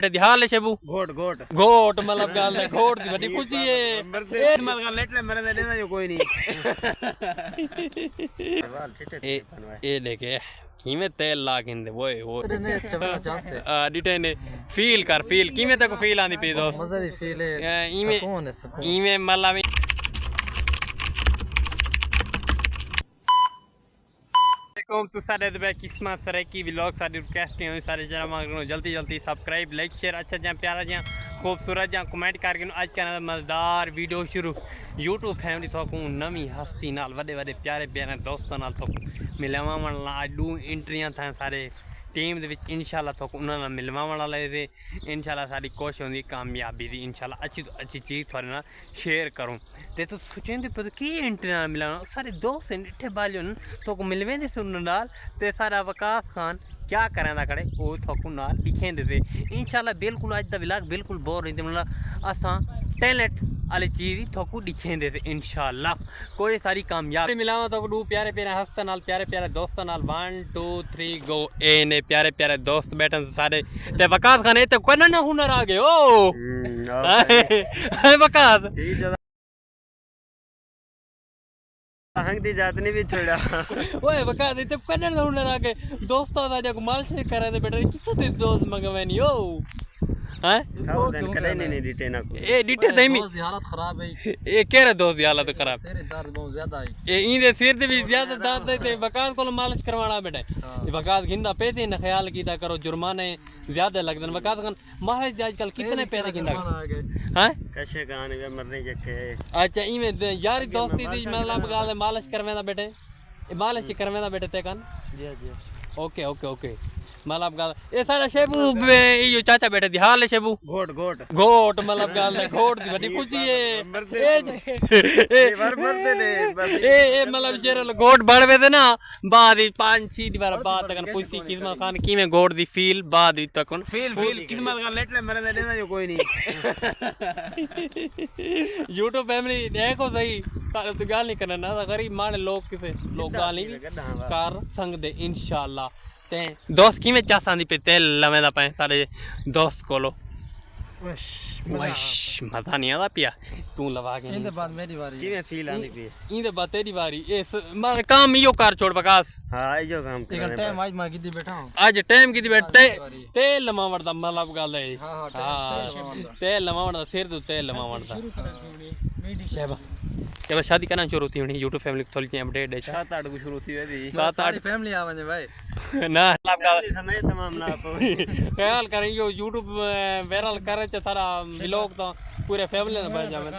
हाल है शेबू घोट घोट घोट मतलब गाल है घोट दी बड़ी खुशी है मरते मत गाल लेटले मरे दे देना जो कोई नहीं ये देखे कीमे तेल लागिंदे वो ने चबला चासे डिटे ने फील कर फील कीमे तक फील आंदी पी दो मजा दी फील है सुकून है सुकून इमे मतलब तो सारे दबे किस्मत सरे की व्लॉग सारी रिक्वेस्ट है सारे जरा मांगनो जल्दी जल्दी सब्सक्राइब लाइक शेयर अच्छा जा प्यारा जा खूबसूरत जा कमेंट करके आज का मजेदार वीडियो शुरू यूट्यूब फैमिली तो नवी हस्ती नाल वडे वडे प्यारे प्यारे दोस्तों नाल तो मिलवावण आज दो एंट्रियां था सारे टीम दे विच इंशाल्लाह तो उन्होंने मिलवावण वाले थे इंशाल्लाह सारी कोशिश होंगी कामयाबी दी इंशाल्लाह अच्छी तो अच्छी चीज़ थोड़े ना शेयर करूँ तो सोचेंदे पर की एंट्री मिलाना सारे दोस्त इट्ठे बालियों तो मिलवेंदे सुनने नाल ते सारा वकास खान क्या करें करे वो थोकू नाल दिखेंदे थे इंशाल्लाह बिल्कुल अज दा व्लॉग बिल्कुल बोर नहीं मतलब असां टैलेंट वाली चीज़ ही थोकू दिखेंदे थे इंशाल्लाह कोई सारी कामयाब मिलावा तो दो प्यारे प्यारे हस्ता नाल प्यारे प्यारे दोस्तों नाल 1 2 3 गो ए ने प्यारे प्यारे दोस्त बैठन सारे ते वकास खान ए तो कोई ना हुनर आ गए ओ वकास हंग दी जात ने भी छोड़ा ओए वकास इते कोई ना हुनर आ गए दोस्तों दा जो माल से करे दे बेटा कितो ते दोस्त मंगवानी ओ हैं कले नहीं डिटे ना ए डिटे दमी दोस्त दी हालत खराब है ए केरे दोस्त दी हालत खराब सिर दर्द बहुत ज्यादा है ए इंदे सिर दे भी ज्यादा दर्द है ते वकास को मालिश करवाना बेटा वकास गिंदा पैसे न ख्याल कीता करो जुर्माने ज्यादा लगदन वकास खान मालिश आजकल कितने पैसे गिंदा हैं कैसे गाने वे मरने जके अच्छा इमे यारी दोस्ती दी मतलब गाल मालिश करवेदा बेटे मालिश करवेदा बेटे ते कन जी जी ओके ओके ओके मतलब गाल ए सारा शेबू यो चाचा बेटे दी हाल है शेबू घोट घोट घोट मतलब गाल है घोट दी बड़ी खुशी है मरते ने ए मतलब जेरे घोट बढ़वे दे ना बाद 5-6 बार बाद तक पूछी किस्मत खान की में घोट दी फील बाद तक फील किस्मत गाल लेटले मरे दे देना जो कोई नहीं यूट्यूब फैमिली देखो सही तारे तो गाल नहीं करना ना गरीब माने लोग किसे लोग गाल नहीं कर संग दे इंशाल्लाह ते दोस्त की में चास आंदी पे तेल लवेदा पे सारे दोस्त कोलो वश मजा नहीं आता पिया तू लवा के इंदे बाद मेरी बारी किवे फील आंदी पे इंदे बाद तेरी बारी ए काम इयो कर छोड़ बकास हां इयो काम एक टाइम आज मैं गिद्दी बैठा हूं आज टाइम की बैठे तेल लमावड़ दा मतलब गल है हां तेल लमावड़ दा सिर दे तेल लमावड़ दा शेबा शेबा शादी करना शुरू होती हुई यूट्यूब फैमिली थोड़ी सी अपडेट है 7-8 को शुरू होती है सारी फैमिली आवे भाई ना समय तमाम ना ख्याल करें यो यूट्यूब वायरल करे च सारा व्लॉग तो पूरे फैमिली ने बन जावे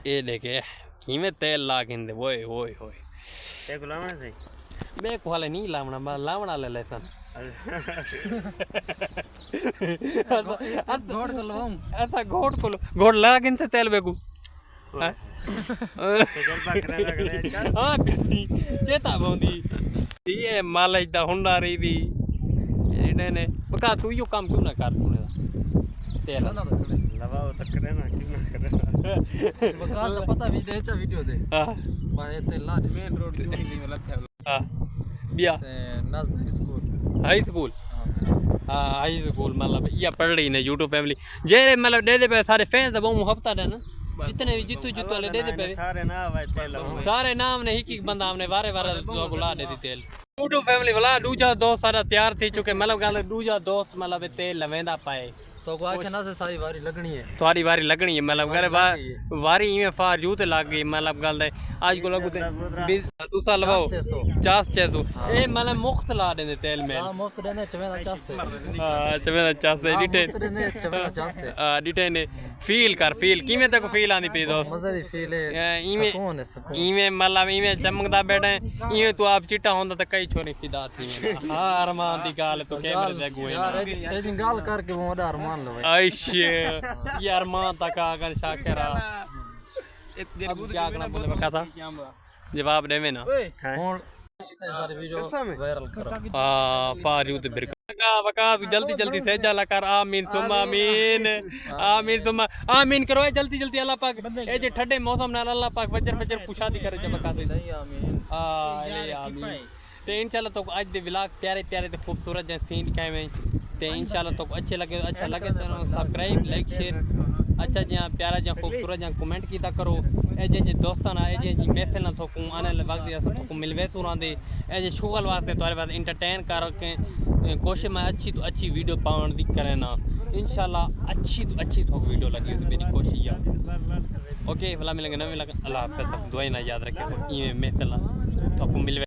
ए देखे कीमे तेल लागिंदे ओए ओए ओए ते गुलामना से बे को हाले नहीं लावना बा लावना ले लेसन घोट को लवाऊं ऐसा घोट लागिन से तेल बेगू हां कितनी चेता बोंदी ये माले दा हुंडारी दी ने बका तू यो काम क्यों ना कर तूने तेरा लवाओ तो करे ना क्यों ना करे वकास का पता भी दे वीडियो दे हां बाय ते ला मेन रोड चोरी में लथे हां बिया नजदीक स्कूल हाई स्कूल हां हाई स्कूल मतलब ये पढ़ रही ने यूट्यूब फैमिली जे मतलब दे दे सारे फैंस बहुत मुहब्बत है ना जितने भी जितू वाले दे दे सारे नाम ने एक बंदा हमने वारे लोग ला दे दी तेल यूट्यूब फैमिली वाला दूजा दोस्त सारा तैयार थी चुके मतलब गल दूजा दोस्त मतलब तेल लवेंदा पाए तो को आखे ना से सारी वारी लगनी है सारी वारी लगनी है मतलब गल वारी में फार यूं ते लग गई मतलब गल आज को लगू ते तू साल लवाओ 600 ए मतलब मुफ्त ला देंदे तेल में हां मुफ्त देने चवेदा 400 हां चवेदा 400 डिटे मुफ्त देने चवेदा 400 डिटे ने फील कर फील कीमे तक फील आंदी पे दो मजा दी फील है सुकून है सुकून इमे मतलब इमे चमकदा बैठे इमे तू आप चिट्टा होंदा त कई छोरी फिदा थी हां अरमान दी गाल तू कैमरे दे गुए यार ए दिन गाल करके वो अरमान लो भाई आइशे ये अरमान तक आगन शाकिरा इतने क्या करना बोले बका था जवाब देवे ना हुन सारे वीडियो वायरल करो हां फार यूं ते बिरका बका जल्दी जल्दी से जाला कर आमीन सुम्मा आमीन आमीन सुम्मा आमीन करो जल्दी जल्दी अल्लाह पाक ए जे ठंडे मौसम नाल अल्लाह पाक फजर खुशादी करे जब बका से आमीन हां आमीन ते इंशाल्लाह तो आज दे व्लॉग प्यारे प्यारे ते खूबसूरत जे सीन दिखाए में तो इंशाल्लाह तो अच्छे लगे तो अच्छा लगे चैनल सब्सक्राइब लाइक शेयर अच्छा जहाँ प्यारा जहाँ खूबसूरत जहाँ कमेंट किया करो ए जे दोस्तान ए जे महफिल ना थोकूँ आने वाले वक्त जैसा थोकूँ मिलवे तुरांदे ए जे शुगल वास्ते तुम्हारे पास इंटरटेन कर के कोशिश में अच्छी तो अच्छी वीडियो पावन दी करें ना इंशाल्लाह अच्छी तो अच्छी थोक वीडियो लगी तो मेरी कोशिश है ओके भला मिलेंगे ना मिलेंगे अल्लाह हाफ़िज़ दुआई ना याद रखें महफिल थोकूँ मिलवे